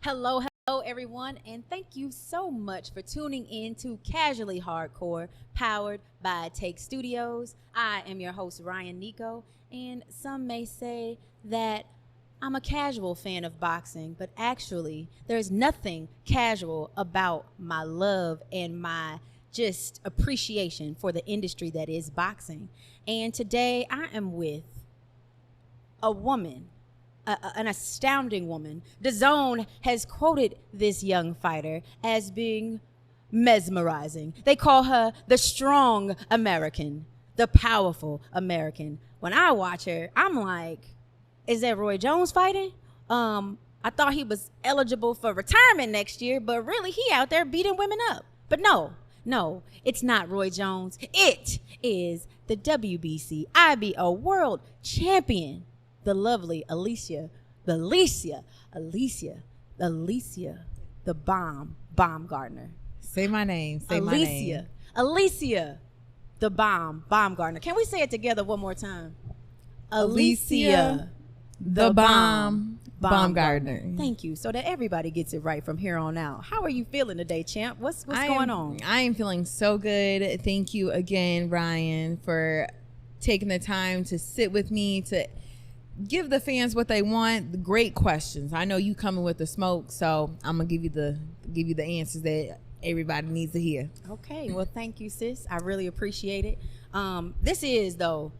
Hello, everyone, and thank you so much for tuning in to Casually Hardcore, powered by Take Studios. I am your host, Rhyan Neco, and some may say that I'm a casual fan of boxing, but actually, there's nothing casual about my love and my just appreciation for the industry that is boxing. And today, I am with a woman, an astounding woman. DAZN has quoted this young fighter as being mesmerizing. They call her the strong American, the powerful American. When I watch her, I'm like, is that Roy Jones fighting? I thought he was eligible for retirement next year, but really he out there beating women up. But no, it's not Roy Jones. It is the WBC IBO world champion, the lovely Alycia, the Baumgardner. Say my name. Say Alycia, my name. Alycia, the Baumgardner. Can we say it together one more time? Alycia, the Baumgardner. Thank you. So that everybody gets it right from here on out. How are you feeling today, champ? What's going on? I am feeling so good. Thank you again, Ryan, for taking the time to sit with me, to give the fans what they want. The great questions. I know you coming with the smoke, so I'm gonna give you the answers that everybody needs to hear. Okay. Well, thank you, sis. I really appreciate it. This is though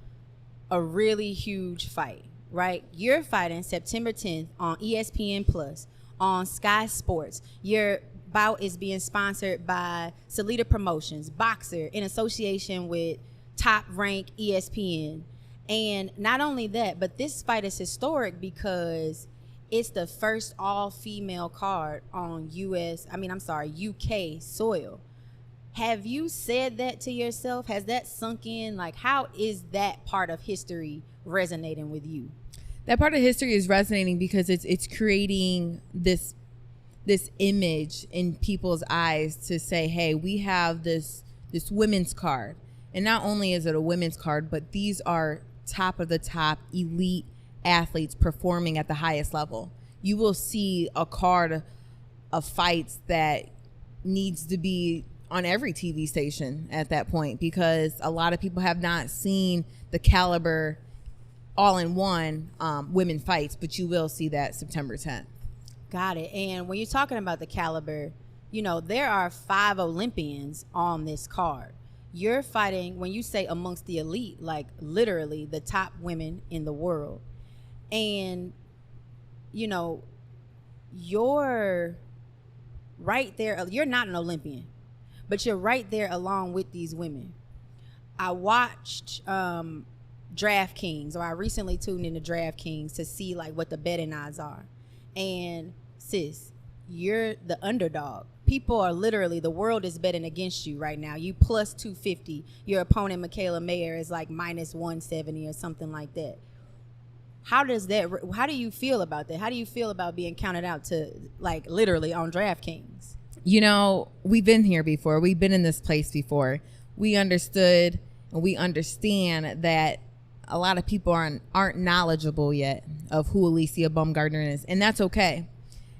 a really huge fight, right? You're fighting September 10th on ESPN Plus on Sky Sports. Your bout is being sponsored by Salida Promotions, Boxer, in association with Top Rank ESPN. And not only that, but this fight is historic because it's the first all-female card on UK soil. Have you said that to yourself? Has that sunk in? Like, how is that part of history resonating with you? That part of history is resonating because it's creating this image in people's eyes to say, hey, we have this women's card. And not only is it a women's card, but these are top of the top elite athletes performing at the highest level. You will see a card of fights that needs to be on every TV station at that point, because a lot of people have not seen the caliber all-in-one women fights, but you will see that September 10th. Got it. And when you're talking about the caliber, there are 5 Olympians on this card. You're fighting, when you say amongst the elite, like literally the top women in the world. And, you're right there. You're not an Olympian, but you're right there along with these women. I watched DraftKings, or I recently tuned into DraftKings to see like what the betting odds are. And sis, you're the underdog. People are literally, the world is betting against you right now. You plus 250. Your opponent, Michaela Mayer, is like minus 170 or something like that. How do you feel about that? How do you feel about being counted out to, like, literally on DraftKings? We've been here before. We've been in this place before. We understood and we understand that a lot of people aren't knowledgeable yet of who Alycia Baumgardner is, and that's okay.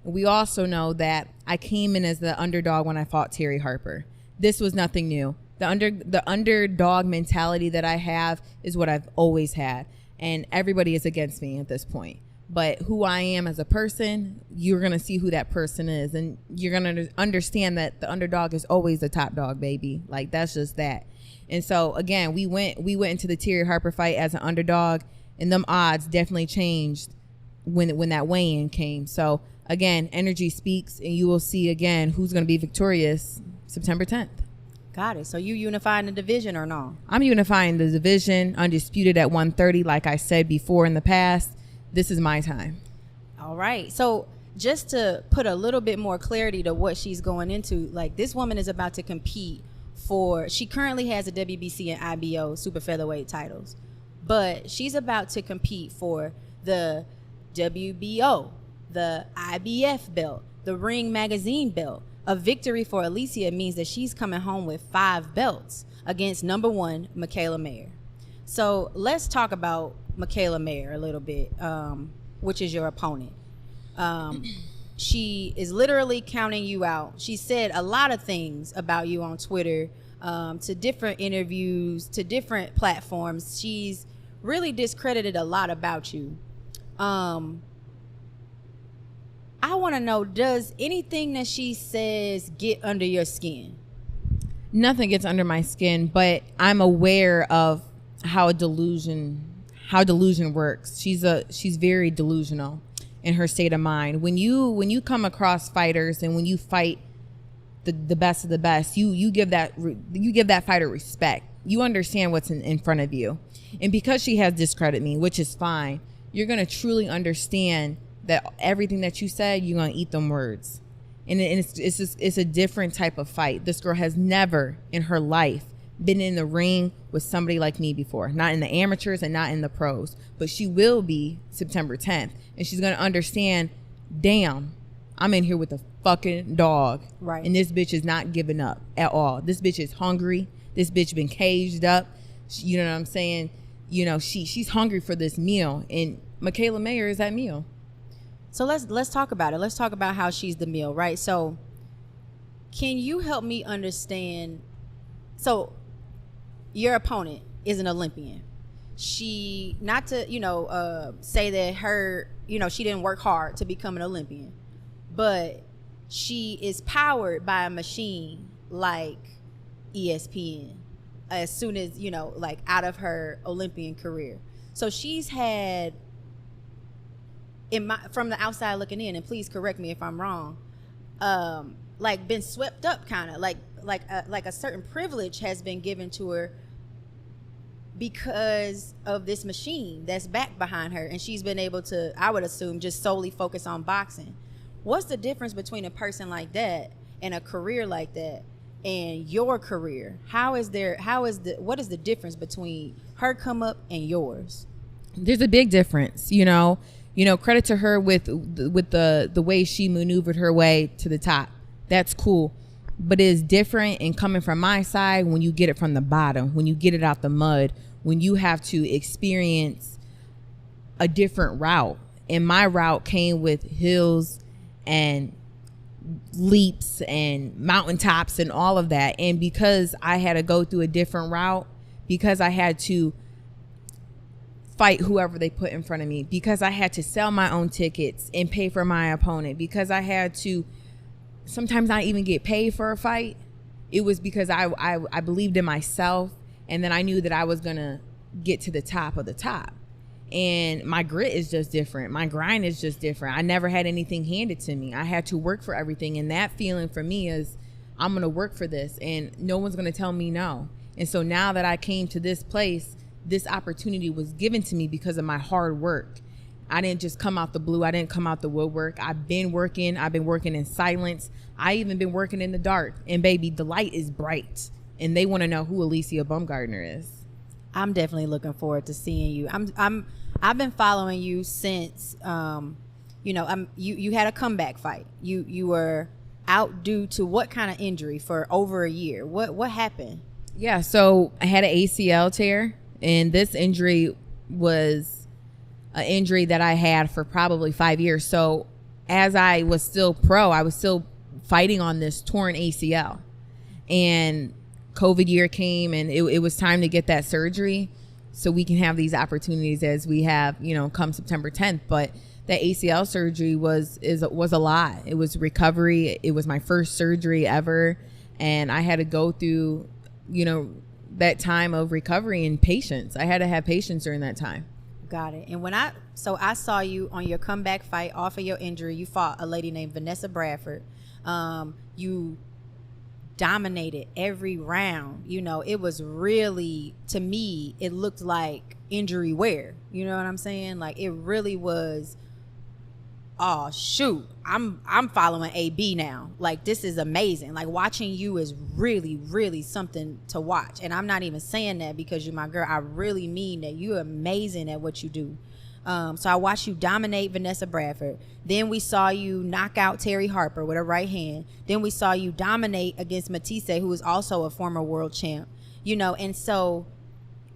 We also know that I came in as the underdog when I fought Terry Harper. This was nothing new. The underdog mentality that I have is what I've always had, and everybody is against me at this point. But who I am as a person, you're going to see who that person is, and you're going to understand that the underdog is always the top dog, baby. Like, that's just that. And so, again, we went into the Terry Harper fight as an underdog, and them odds definitely changed when that weigh-in came. So, again, energy speaks, and you will see, again, who's going to be victorious September 10th. Got it. So you unifying the division or no? I'm unifying the division, undisputed at 130, like I said before in the past. This is my time. All right. So just to put a little bit more clarity to what she's going into, like, this woman is about to compete she currently has a WBC and IBO super featherweight titles, but she's about to compete for the WBO, the IBF belt, the Ring Magazine belt. A victory for Alycia means that she's coming home with 5 belts against number 1, Michaela Mayer. So let's talk about Michaela Mayer a little bit, which is your opponent. she is literally counting you out. She said a lot of things about you on Twitter, to different interviews, to different platforms. She's really discredited a lot about you. I want to know, does anything that she says get under your skin? Nothing gets under my skin, but I'm aware of how delusion works. She's very delusional in her state of mind. When you come across fighters and when you fight the best of the best, you give that fighter respect. You understand what's in front of you. And because she has discredited me, which is fine, you're going to truly understand that everything that you said, you're going to eat them words. And it's a different type of fight. This girl has never in her life been in the ring with somebody like me before. Not in the amateurs and not in the pros. But she will be September 10th. And she's going to understand, damn, I'm in here with a fucking dog. Right. And this bitch is not giving up at all. This bitch is hungry. This bitch been caged up. You know what I'm saying? You know, she's hungry for this meal. And Michaela Mayer is that meal. So let's talk about it. Let's talk about how she's the meal, right? So can you help me understand? So your opponent is an Olympian. She, not to, say that her, she didn't work hard to become an Olympian, but she is powered by a machine like ESPN as soon as, like out of her Olympian career. So she's had, from the outside looking in, and please correct me if I'm wrong, like been swept up, kind of like a certain privilege has been given to her because of this machine that's back behind her, and she's been able to, I would assume, just solely focus on boxing. What's the difference between a person like that and a career like that and your career? What is the difference between her come up and yours? There's a big difference, credit to her with the way she maneuvered her way to the top. That's cool. But it is different in coming from my side when you get it from the bottom, when you get it out the mud, when you have to experience a different route. And my route came with hills and leaps and mountaintops and all of that. And because I had to go through a different route, because I had to fight whoever they put in front of me, because I had to sell my own tickets and pay for my opponent, because I had to sometimes not even get paid for a fight, it was because I believed in myself, and then I knew that I was gonna get to the top of the top. And my grit is just different. My grind is just different. I never had anything handed to me. I had to work for everything. And that feeling for me is, I'm going to work for this and no one's going to tell me no. And so now that I came to this place, this opportunity was given to me because of my hard work. I didn't just come out the blue. I didn't come out the woodwork. I've been working in silence. I even been working in the dark. And baby, the light is bright. And they want to know who Alycia Baumgardner is. I'm definitely looking forward to seeing you. I've been following you since, you had a comeback fight. You were out due to what kind of injury for over a year? What happened? Yeah, so I had an ACL tear, and this injury was an injury that I had for probably 5 years. So as I was still pro, I was still fighting on this torn ACL. And COVID year came, and it was time to get that surgery so we can have these opportunities as we have, come September 10th. But that ACL surgery was a lot. It was recovery. It was my first surgery ever. And I had to go through, that time of recovery and patience. I had to have patience during that time. Got it. And I saw you on your comeback fight off of your injury. You fought a lady named Vanessa Bradford. You dominated every round. It was really, to me, it looked like injury wear. You know what I'm saying? Like, it really was, oh shoot, I'm following AB now. Like, this is amazing. Like, watching you is really, really something to watch. And I'm not even saying that because you're my girl. I really mean that you're amazing at what you do. So I watched you dominate Vanessa Bradford. Then we saw you knock out Terry Harper with a right hand. Then we saw you dominate against Matisse, who is also a former world champ. And so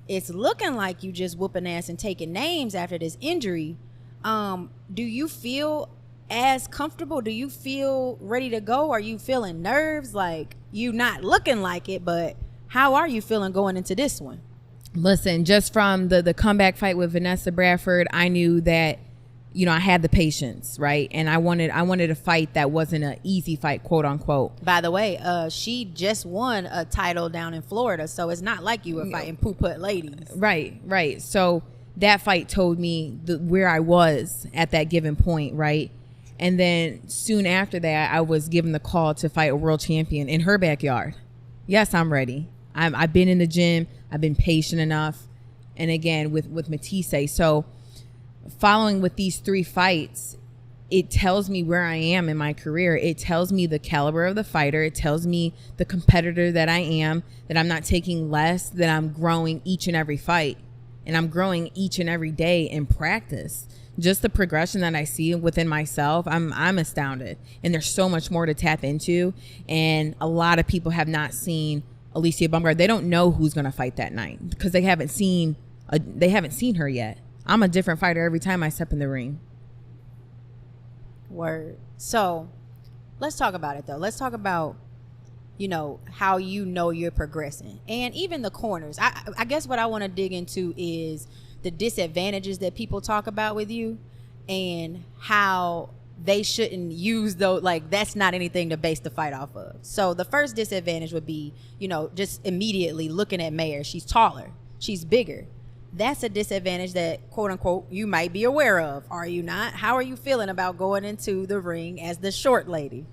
it's looking like you just whooping ass and taking names after this injury. Do you feel as comfortable? Do you feel ready to go? Are you feeling nerves? Like, you not looking like it, but how are you feeling going into this one? Listen, just from the comeback fight with Vanessa Bradford, I knew that, you know, I had the patience, right? And I wanted a fight that wasn't an easy fight, quote unquote. By the way, she just won a title down in Florida, so it's not like you were fighting poo-put ladies. Right. So that fight told me where I was at that given point, right? And then soon after that, I was given the call to fight a world champion in her backyard. Yes, I'm ready. I've been in the gym. I've been patient enough. And again, with Matisse. So following with these 3 fights, it tells me where I am in my career. It tells me the caliber of the fighter. It tells me the competitor that I am, that I'm not taking less, that I'm growing each and every fight. And I'm growing each and every day in practice. Just the progression that I see within myself, I'm astounded. And there's so much more to tap into. And a lot of people have not seen Alycia Baumgardner. They don't know who's going to fight that night because they haven't seen her yet. I'm a different fighter every time I step in the ring. Word. So let's talk about it, though. Let's talk about, you know, how you know you're progressing, and even the corners. I guess what I want to dig into is the disadvantages that people talk about with you, and how they shouldn't use those. Like, that's not anything to base the fight off of. So the first disadvantage would be, you know, just immediately looking at Mayer. She's taller, she's bigger. That's a disadvantage that, quote unquote, you might be aware of. Are you not? How are you feeling about going into the ring as the short lady?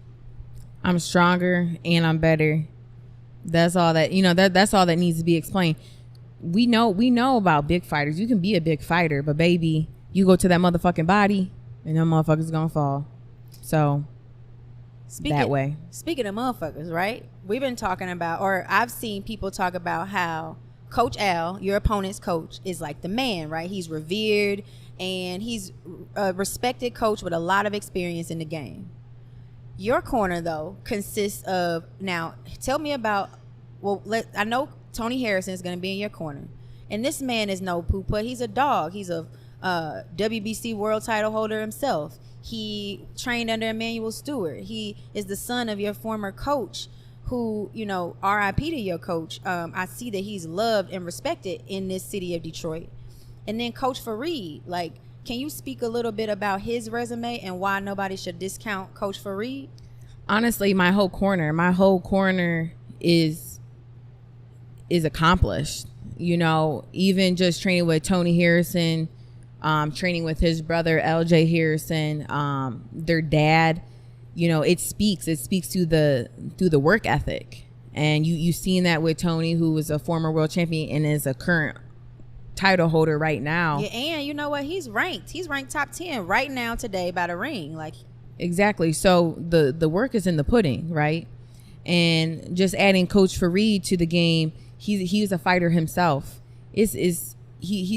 I'm stronger and I'm better. That's all that, you know, that's all that needs to be explained. We know about big fighters. You can be a big fighter, but baby, you go to that motherfucking body and them motherfuckers gonna fall. So that way. Speaking of motherfuckers, right? We've been talking about, or I've seen people talk about how Coach Al, your opponent's coach, is like the man, right? He's revered and he's a respected coach with a lot of experience in the game. Your corner, though, consists of, now tell me about, I know Tony Harrison is going to be in your corner, and this man is no poo-put. He's a dog. He's a WBC world title holder himself. He trained under Emmanuel Stewart. He is the son of your former coach, who, you know, RIP to your coach. I see that he's loved and respected in this city of Detroit. And then Coach Fareed, like, can you speak a little bit about his resume and why nobody should discount Coach Fareed? Honestly, my whole corner is accomplished. You know, even just training with Tony Harrison, training with his brother LJ Harrison, their dad. You know, it speaks through the work ethic. And you've seen that with Tony, who was a former world champion and is a current title holder right now. Yeah, and you know what? He's ranked top 10 right now today by the ring. Like, exactly. So the work is in the pudding, right? And just adding Coach Fareed to the game, he's a fighter himself. He's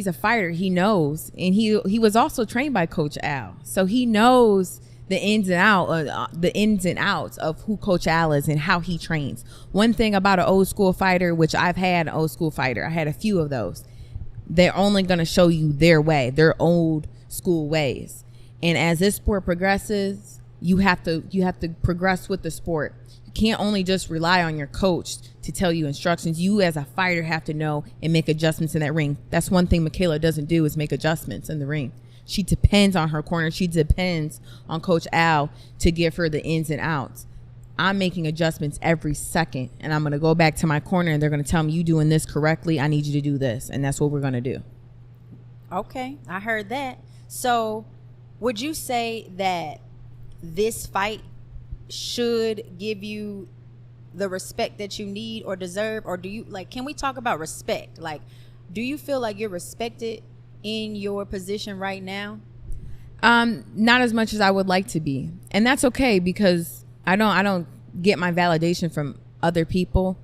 a fighter. He knows, and he was also trained by Coach Al, so he knows the ins and outs of who Coach Al is and how he trains. One thing about an old school fighter, which I've had an old school fighter, I had a few of those. They're only going to show you their way, their old school ways. And as this sport progresses, you have to progress with the sport. You can't only just rely on your coach to tell you instructions. You as a fighter have to know and make adjustments in that ring. That's one thing Mikaela doesn't do, is make adjustments in the ring. She depends on her corner. She depends on Coach Al to give her the ins and outs. I'm making adjustments every second, and I'm going to go back to my corner, and they're going to tell me, you doing this correctly. I need you to do this, and that's what we're going to do. Okay, I heard that. So would you say that this fight should give you the respect that you need or deserve? Or do you, like, can we talk about respect? Like, do you feel like you're respected in your position right now? Not as much as I would like to be. And that's okay, because I don't get my validation from other people.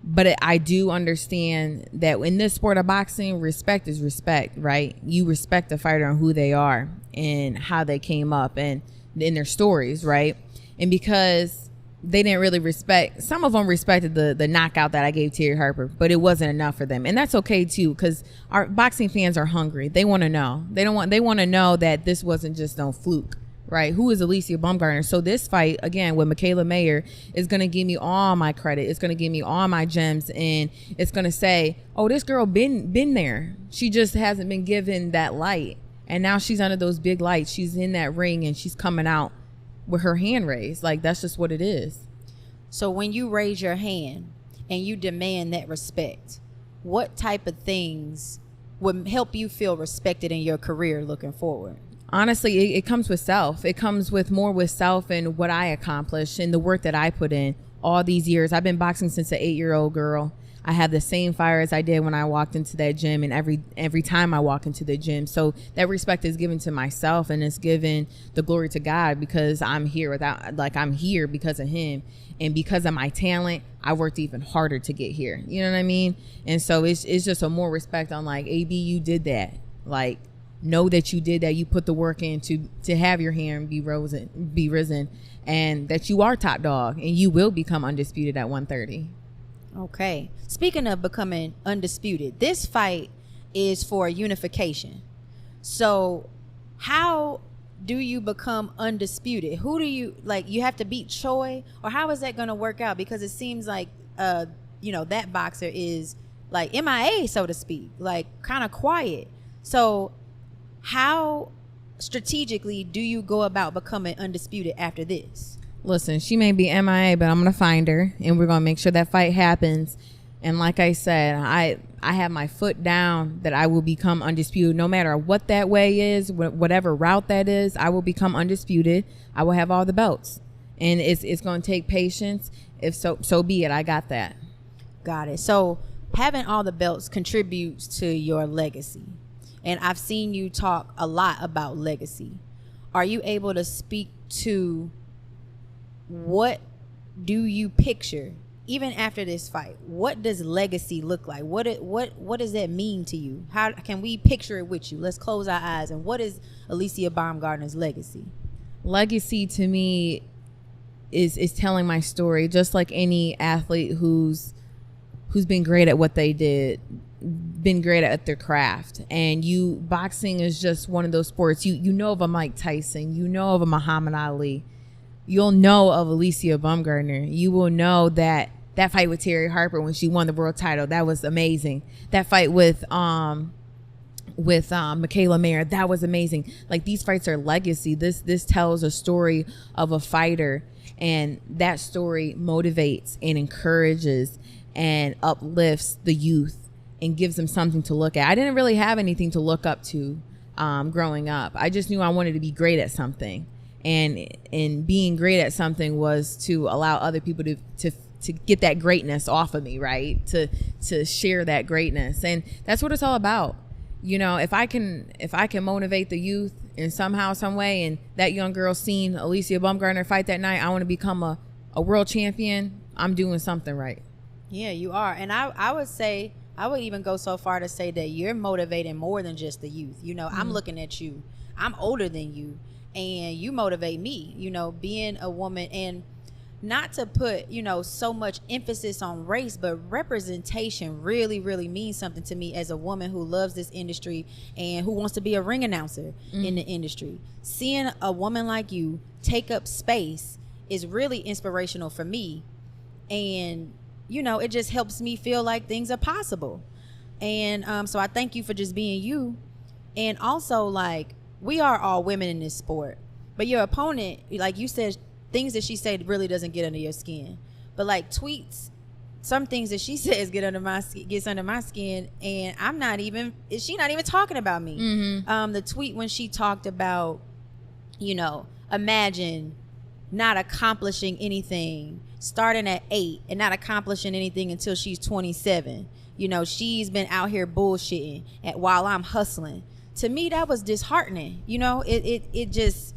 But I do understand that in this sport of boxing, respect is respect, right? You respect the fighter on who they are and how they came up and in their stories, right? And because they didn't really respect, some of them respected the knockout that I gave Terry Harper, but it wasn't enough for them. And that's okay too, because our boxing fans are hungry. They want to know. They want to know that this wasn't just no fluke, right? Who is Alycia Baumgardner? So this fight, again, with Michaela Mayer is going to give me all my credit. It's going to give me all my gems. And it's going to say, oh, this girl been there. She just hasn't been given that light. And now she's under those big lights. She's in that ring and she's coming out with her hand raised. Like, that's just what it is. So when you raise your hand and you demand that respect, what type of things would help you feel respected in your career looking forward? Honestly, it comes with self. It comes with more with self and what I accomplished and the work that I put in all these years. I've been boxing since an 8-year-old girl. I have the same fire as I did when I walked into that gym and every time I walk into the gym. So that respect is given to myself and it's given the glory to God because I'm here I'm here because of him. And because of my talent, I worked even harder to get here. You know what I mean? And so it's just a more respect on like, AB, you did that. Like, know that you did that. You put the work in to have your hand be risen and that you are top dog and you will become undisputed at 130. Okay. Speaking of becoming undisputed, this fight is for unification. So how do you become undisputed? Who do you, like, you have to beat Choi? Or how is that going to work out? Because it seems like, that boxer is like MIA, so to speak, like kind of quiet. So how strategically do you go about becoming undisputed after this? Listen, she may be MIA, but I'm going to find her, and we're going to make sure that fight happens. And like I said, I have my foot down that I will become undisputed no matter what that way is, whatever route that is. I will become undisputed. I will have all the belts. And it's going to take patience. If so be it. I got that. Got it. So having all the belts contributes to your legacy. And I've seen you talk a lot about legacy. Are you able to speak to what do you picture even after this fight? What does legacy look like? What does that mean to you? How can we picture it with you? Let's close our eyes. And what is Alycia Baumgardner's legacy? Legacy to me is telling my story, just like any athlete who's been great at what they did, been great at their craft. And boxing is just one of those sports. You know of a Mike Tyson, you know of a Muhammad Ali. You'll know of Alycia Baumgardner. You will know that fight with Terry Harper when she won the world title, that was amazing. That fight with Michaela Mayer, that was amazing. Like, these fights are legacy. This tells a story of a fighter, and that story motivates and encourages and uplifts the youth and gives them something to look at. I didn't really have anything to look up to growing up. I just knew I wanted to be great at something. And being great at something was to allow other people to get that greatness off of me, right? To share that greatness. And that's what it's all about. You know, if I can motivate the youth in somehow, some way, and that young girl seen Alycia Baumgardner fight that night, I want to become a world champion, I'm doing something right. Yeah, you are. And I would say, I would even go so far to say that you're motivating more than just the youth. You know, I'm looking at you. I'm older than you. And you motivate me, being a woman, and not to put, so much emphasis on race, but representation really, really means something to me as a woman who loves this industry and who wants to be a ring announcer in the industry. Seeing a woman like you take up space is really inspirational for me. And, it just helps me feel like things are possible. And so I thank you for just being you. And also, like, we are all women in this sport, but your opponent, like you said, things that she said really doesn't get under your skin. But like tweets, some things that she says gets under my skin, and she's not even talking about me. Mm-hmm. The tweet when she talked about, imagine not accomplishing anything, starting at 8 and not accomplishing anything until she's 27. She's been out here bullshitting while I'm hustling. To me, that was disheartening. It just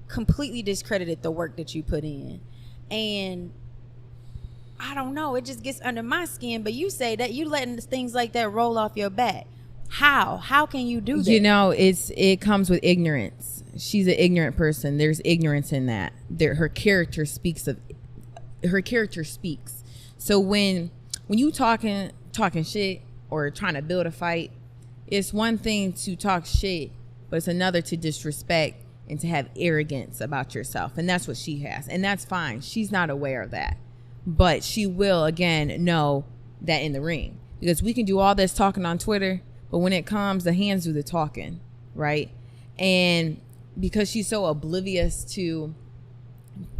completely discredited the work that you put in. And I don't know, it just gets under my skin. But you say that you letting things like that roll off your back. How can you do that? It comes with ignorance. She's an ignorant person. There's ignorance in that. Her character speaks. So when you talking shit or trying to build a fight, it's one thing to talk shit, but it's another to disrespect and to have arrogance about yourself. And that's what she has. And that's fine. She's not aware of that. But she will, again, know that in the ring. Because we can do all this talking on Twitter, but when it comes, the hands do the talking, right? And because she's so oblivious to,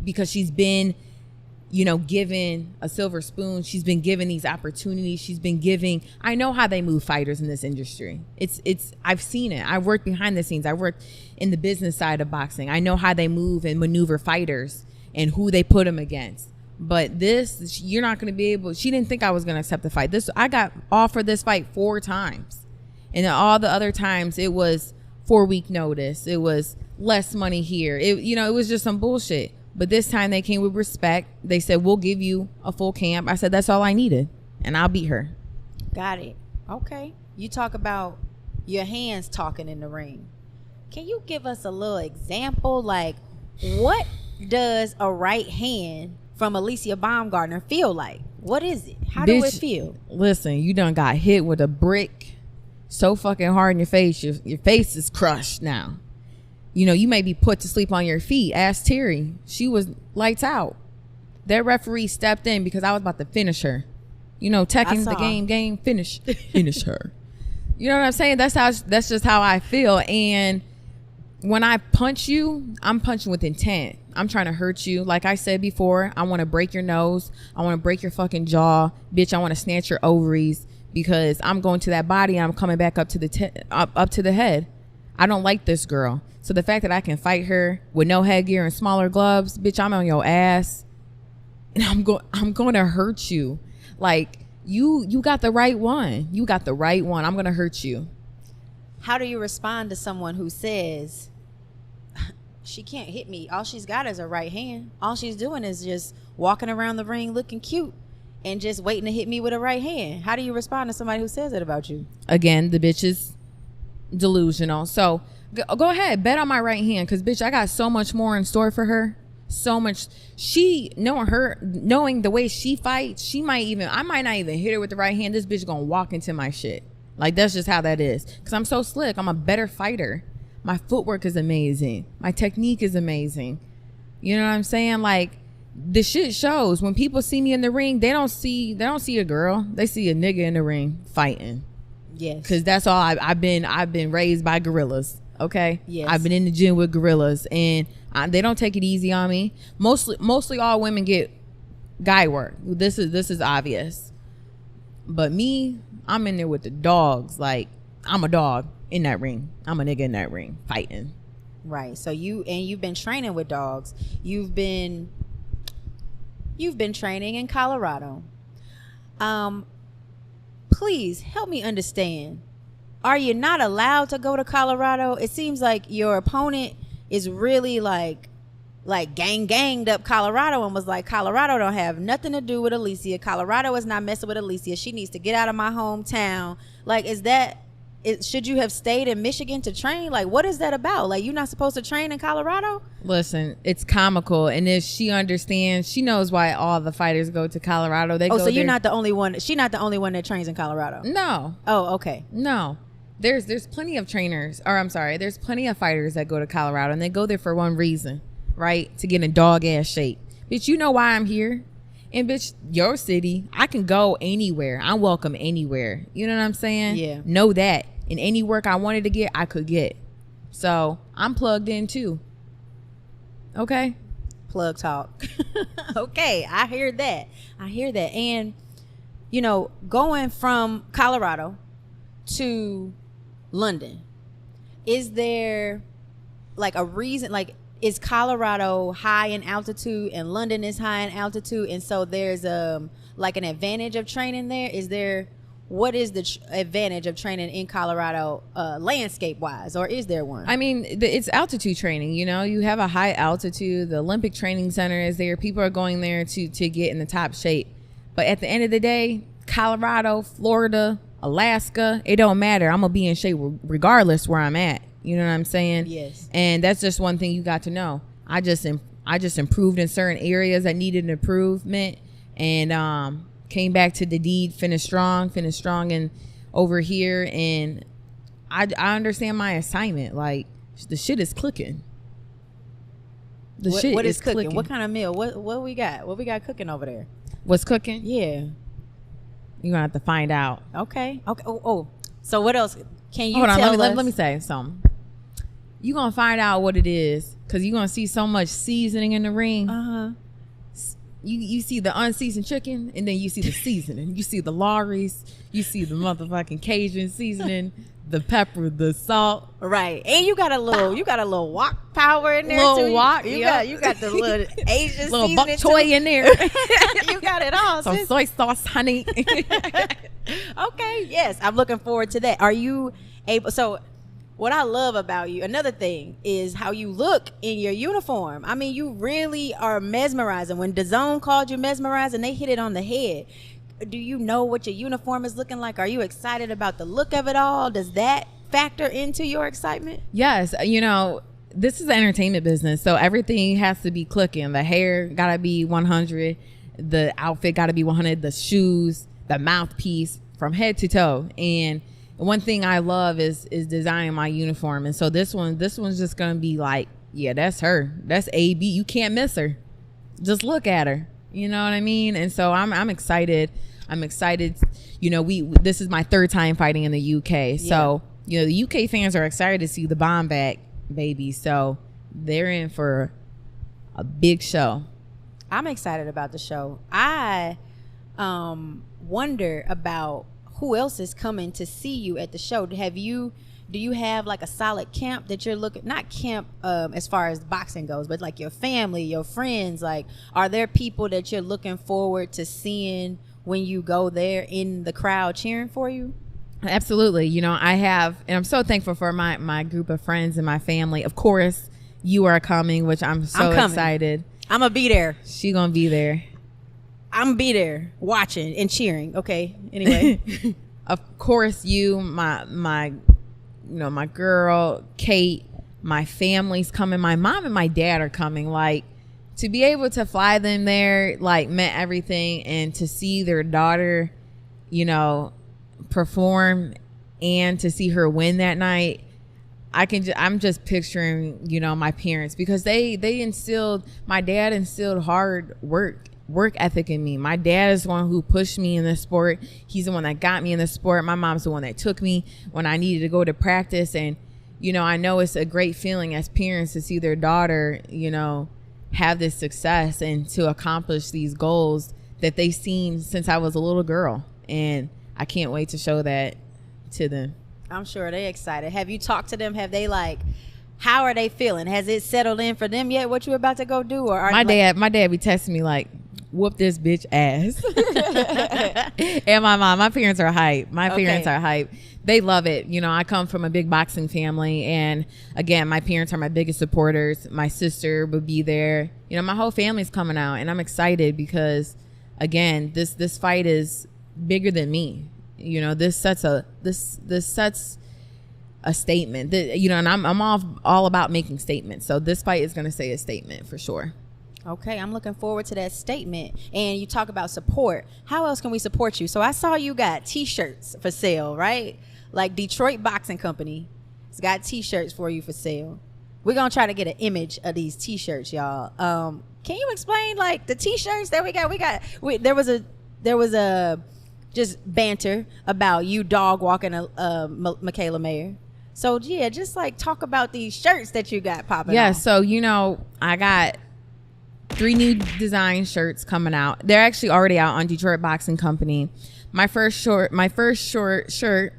because she's been, you know, given a silver spoon, she's been given these opportunities, she's been giving, I know how they move fighters in this industry. I've seen it. I've worked behind the scenes. I worked in the business side of boxing. I know how they move and maneuver fighters and who they put them against. But this, you're not going to be able, she didn't think I was going to accept the fight. I got offered this fight 4 times. And then all the other times it was 4-week notice. It was less money here. It was just some bullshit. But this time they came with respect. They said, we'll give you a full camp. I said, that's all I needed. And I'll beat her. Got it. Okay. You talk about your hands talking in the ring. Can you give us a little example? Like, what does a right hand from Alycia Baumgardner feel like? What is it? How do it feel? Listen, you done got hit with a brick so fucking hard in your face. Your face is crushed now. You know, you may be put to sleep on your feet. Ask Terry. She was lights out. That referee stepped in because I was about to finish her. You know, teching the game, finish her. You know what I'm saying? That's just how I feel. And when I punch you, I'm punching with intent. I'm trying to hurt you. Like I said before, I want to break your nose. I want to break your fucking jaw. Bitch, I want to snatch your ovaries because I'm going to that body and I'm coming back up to the head. I don't like this girl. So the fact that I can fight her with no headgear and smaller gloves, bitch, I'm on your ass. And I'm going to hurt you. Like, you got the right one. You got the right one. I'm going to hurt you. How do you respond to someone who says, she can't hit me, all she's got is a right hand, all she's doing is just walking around the ring looking cute and just waiting to hit me with a right hand? How do you respond to somebody who says that about you? Again, the bitch is delusional. So go ahead, bet on my right hand, because bitch, I got so much more in store for her. So much. Knowing the way she fights, I might not even hit her with the right hand. This bitch gonna walk into my shit. Like, that's just how that is, because I'm so slick. I'm a better fighter. My footwork is amazing. My technique is amazing. You know what I'm saying? Like, the shit shows. When people see me in the ring, they don't see a girl. They see a nigga in the ring fighting. Yes. Because that's all I've been raised by gorillas. Okay. Yes. I've been in the gym with gorillas, and they don't take it easy on me. Mostly all women get guy work. This is obvious. But me, I'm in there with the dogs. Like, I'm a dog in that ring. I'm a nigga in that ring fighting. Right. So you've been training with dogs. You've been training in Colorado. Please help me understand. Are you not allowed to go to Colorado? It seems like your opponent is really like ganged up Colorado and was like, Colorado don't have nothing to do with Alycia. Colorado is not messing with Alycia. She needs to get out of my hometown. Like, should you have stayed in Michigan to train? Like, what is that about? Like, you're not supposed to train in Colorado? Listen, it's comical. And if she understands, she knows why all the fighters go to Colorado. So you're not the only one. She's not the only one that trains in Colorado. No. Oh, okay. No. There's plenty of there's plenty of fighters that go to Colorado, and they go there for one reason, right? To get in dog ass shape. Bitch, you know why I'm here. And bitch, your city, I can go anywhere. I'm welcome anywhere. You know what I'm saying? Yeah. Know that. And any work I wanted to get, I could get. So I'm plugged in too. Okay? Plug talk. Okay, I hear that. And, going from Colorado to London, is there like a reason? Like, is Colorado high in altitude and London is high in altitude, and so there's like an advantage of training there? What is the advantage of training in Colorado landscape wise, or is there one? I mean, it's altitude training. You have a high altitude. The Olympic Training Center is there. People are going there to get in the top shape. But at the end of the day, Colorado, Florida, Alaska, it don't matter. I'm gonna be in shape regardless where I'm at. You know what I'm saying? Yes. And that's just one thing you got to know. I just improved in certain areas that needed an improvement, and came back to the deed, finished strong and over here, and I understand my assignment. Like, the shit is clicking. What is cooking? clicking. What kind of meal? What we got? What we got cooking over there? What's cooking? Yeah. You're gonna have to find out. Okay. Oh. So what else? Can you Hold on, tell us? let me say something. You're gonna find out what it is because you're gonna see so much seasoning in the ring. You see the unseasoned chicken, and then you see the seasoning. You see the Lawry's, you see the motherfucking Cajun seasoning, the pepper, the salt. Right, and you got a little wok power in there Little too. wok, you yep. got the little Asian Little bok seasoning choy too. in there. You got it all. Some sis. soy sauce, honey. Okay, yes, I'm looking forward to that. Are you able? So, what I love about you, another thing, is how you look in your uniform. I mean, you really are mesmerizing. When DAZN called you mesmerizing, they hit it on the head. Do you know what your uniform is looking like? Are you excited about the look of it all? Does that factor into your excitement? Yes, this is an entertainment business, so everything has to be clicking. The hair gotta be 100, the outfit gotta be 100, the shoes, the mouthpiece, from head to toe. And one thing I love is designing my uniform. And so this one's just gonna be like, yeah, that's her. That's AB. You can't miss her. Just look at her. You know what I mean? And so I'm excited. I'm excited. This is my third time fighting in the UK. So, the UK fans are excited to see the bomb back, baby. So they're in for a big show. I'm excited about the show. I wonder about who else is coming to see you at the show. Do you have like a solid camp that you're looking, not camp as far as boxing goes, but like your family, your friends? Like, are there people that you're looking forward to seeing when you go there in the crowd cheering for you? Absolutely. I have, and I'm so thankful for my group of friends and my family. Of course, you are coming, which I'm excited. I'm gonna be there. She gonna be there. I'm gonna be there watching and cheering. Okay. Anyway. Of course, you, my girl, Kate, my family's coming. My mom and my dad are coming. Like, to be able to fly them there, like, meant everything. And to see their daughter, perform and to see her win that night, I'm just picturing, my parents, because my dad instilled hard work ethic in me. My dad is the one who pushed me in this sport. He's the one that got me in this sport. My mom's the one that took me when I needed to go to practice. And, I know it's a great feeling as parents to see their daughter, have this success and to accomplish these goals that they've seen since I was a little girl. And I can't wait to show that to them. I'm sure they're excited. Have you talked to them? Have they how are they feeling? Has it settled in for them yet what you're about to go do? Or my dad be texting me like, whoop this bitch ass. And my parents are hype. Parents are hype. They love it. I come from a big boxing family, and again, my parents are my biggest supporters. My sister would be there. My whole family's coming out, and I'm excited because, again, this fight is bigger than me. This sets a statement that, and I'm all about making statements. So this fight is going to say a statement for sure. Okay, I'm looking forward to that statement. And you talk about support. How else can we support you? So I saw you got T-shirts for sale, right? Like Detroit Boxing Company has got T-shirts for you for sale. We're going to try to get an image of these T-shirts, y'all. Can you explain like the T-shirts that we got? There was a just banter about you dog walking Michaela Mayer. So yeah, just like talk about these shirts that you got popping. Yeah, off. so I got 3 new design shirts coming out. They're actually already out on Detroit Boxing Company. My first short shirt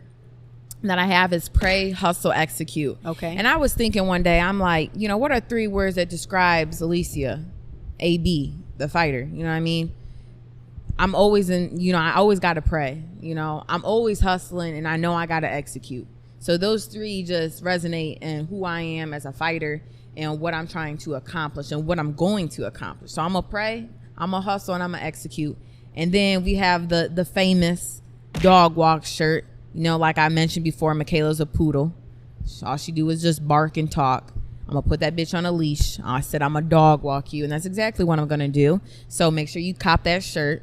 that I have is Pray, Hustle, Execute. Okay. And I was thinking one day, I'm like, what are 3 words that describes Alycia, AB, the fighter? You know what I mean? I'm always I always got to pray. I'm always hustling, and I know I got to execute. So those 3 just resonate in who I am as a fighter and what I'm trying to accomplish and what I'm going to accomplish. So I'm going to pray, I'm going to hustle, and I'm going to execute. And then we have the famous dog walk shirt. Like I mentioned before, Michaela's a poodle. All she do is just bark and talk. I'm going to put that bitch on a leash. I said I'm a dog walk you, and that's exactly what I'm going to do. So make sure you cop that shirt.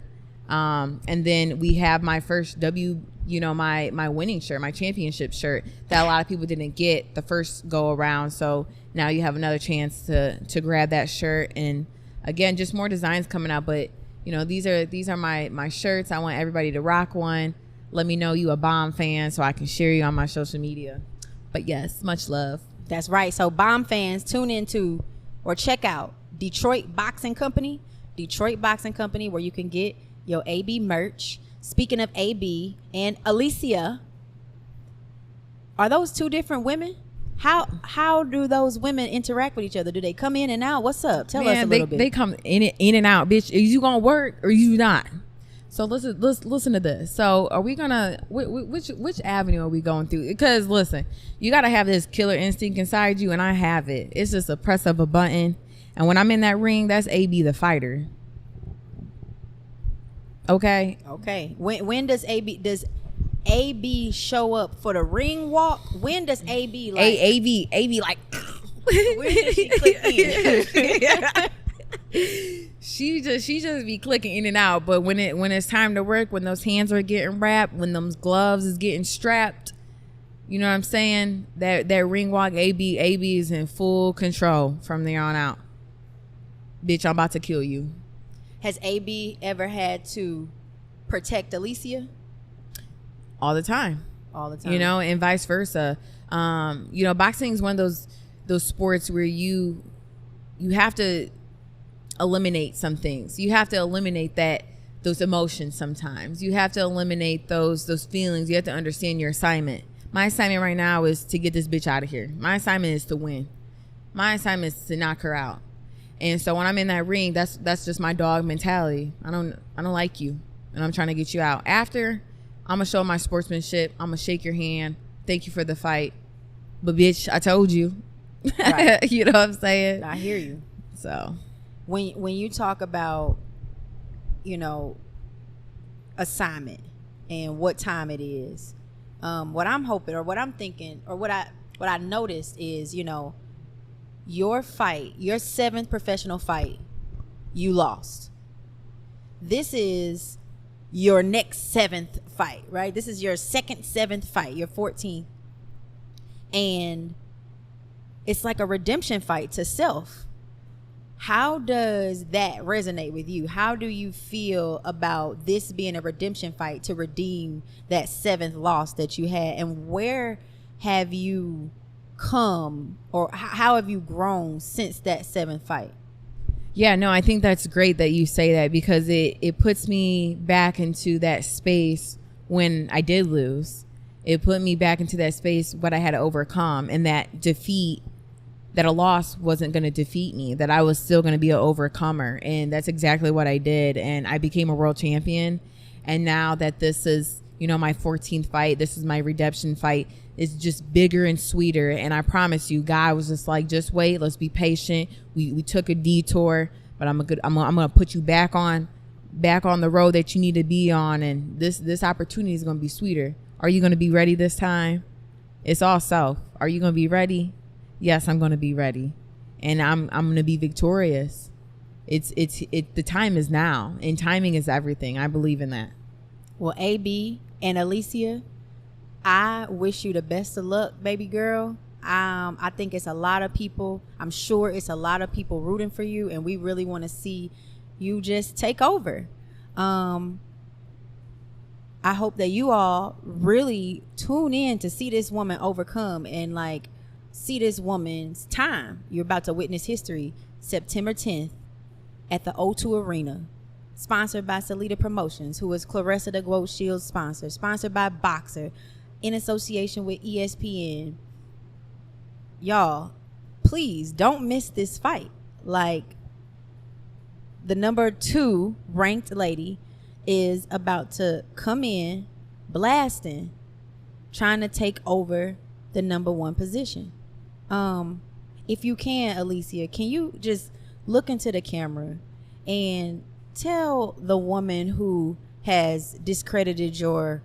And then we have my first WBC my winning shirt, my championship shirt that a lot of people didn't get the first go around. So now you have another chance to grab that shirt. And again, just more designs coming out. But these are my shirts. I want everybody to rock one. Let me know you a Baum fan so I can share you on my social media. But yes, much love. That's right. So Baum fans, tune into or check out Detroit Boxing Company, where you can get your AB merch. Speaking of AB and Alycia, are those two different women? How do those women interact with each other? Do they come in and out? What's up? Tell us a little bit. They come in and out, bitch. Are you gonna work or you not? So listen to this. So are we gonna which avenue are we going through? Because listen, you gotta have this killer instinct inside you, and I have it. It's just a press of a button, and when I'm in that ring, that's AB the fighter. Okay. When does AB show up for the ring walk? When does AB like AB like when does she click in? she just be clicking in and out. But when it's time to work, when those hands are getting wrapped, when those gloves is getting strapped, you know what I'm saying? That ring walk, AB is in full control from there on out. Bitch, I'm about to kill you. Has AB ever had to protect Alycia? All the time. And vice versa. Boxing is one of those sports where you have to eliminate some things. You have to eliminate those emotions sometimes. You have to eliminate those feelings. You have to understand your assignment. My assignment right now is to get this bitch out of here. My assignment is to win. My assignment is to knock her out. And so when I'm in that ring, that's just my dog mentality. I don't like you, and I'm trying to get you out. After, I'm gonna show my sportsmanship. I'm gonna shake your hand. Thank you for the fight, but bitch, I told you. Right. You know what I'm saying? I hear you. So when you talk about assignment and what time it is, what I'm hoping or what I'm thinking or what I noticed is your fight, your 7th professional fight, you lost. This is your next 7th fight, right? This is your second 7th fight, your 14th. And it's like a redemption fight to self. How does that resonate with you? How do you feel about this being a redemption fight to redeem that 7th loss that you had? And where have you come, or how have you grown since that 7th fight? Yeah, no, I think that's great that you say that, because it puts me back into that space when I did lose. It put me back into that space what I had to overcome, and that defeat, that a loss wasn't going to defeat me, that I was still going to be an overcomer. And that's exactly what I did. And I became a world champion. And now that this is, my 14th fight, this is my redemption fight, it's just bigger and sweeter. And I promise you, God was just like, just wait, let's be patient. We took a detour, but I'm gonna put you back on the road that you need to be on, and this opportunity is gonna be sweeter. Are you gonna be ready this time? It's all self. Are you gonna be ready? Yes, I'm gonna be ready, and I'm gonna be victorious. The time is now, and timing is everything. I believe in that. Well, AB and Alycia, I wish you the best of luck, baby girl. I think it's a lot of people. I'm sure it's a lot of people rooting for you, and we really want to see you just take over. I hope that you all really tune in to see this woman overcome and see this woman's time. You're about to witness history. September 10th at the O2 Arena. Sponsored by Salida Promotions, who is Clarissa the Goat Shield sponsor. Sponsored by Boxer, in association with ESPN. Y'all, please don't miss this fight. The number 2 ranked lady is about to come in blasting, trying to take over the number 1 position. If you can, Alycia, can you just look into the camera and tell the woman who has discredited your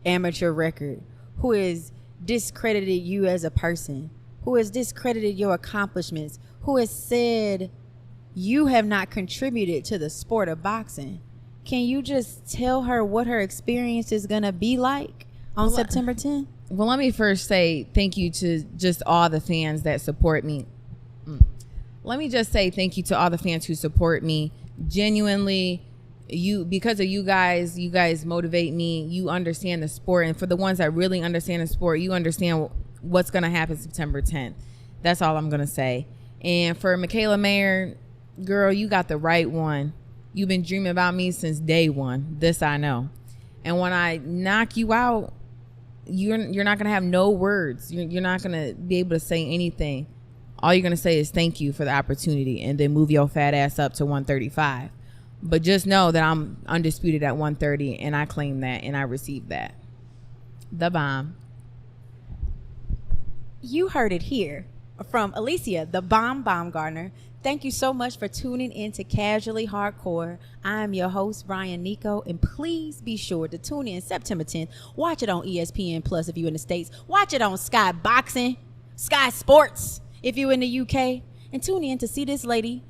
amateur record, who has discredited you as a person, who has discredited your accomplishments, who has said you have not contributed to the sport of boxing. can you just tell her what her experience is going to be like on September 10th? Well, let me first say thank you to just all the fans that support me. Let me just say thank you to all the fans who support me. Genuinely, because of you guys motivate me. You understand the sport. And for the ones that really understand the sport, you understand what's going to happen September 10th. That's all I'm going to say. And for Michaela Mayer, girl, you got the right one. You've been dreaming about me since day one. This I know. And when I knock you out, you're not going to have no words. You're not going to be able to say anything. All you're going to say is thank you for the opportunity and then move your fat ass up to 135. But just know that I'm undisputed at 130, and I claim that, and I received that. The bomb. You heard it here from Alycia, the bomb Baumgardner. Thank you so much for tuning in to Casually Hardcore. I'm your host, Rhyan Neco, and please be sure to tune in September 10th. Watch it on ESPN Plus if you're in the States. Watch it on Sky Boxing, Sky Sports if you're in the UK. And tune in to see this lady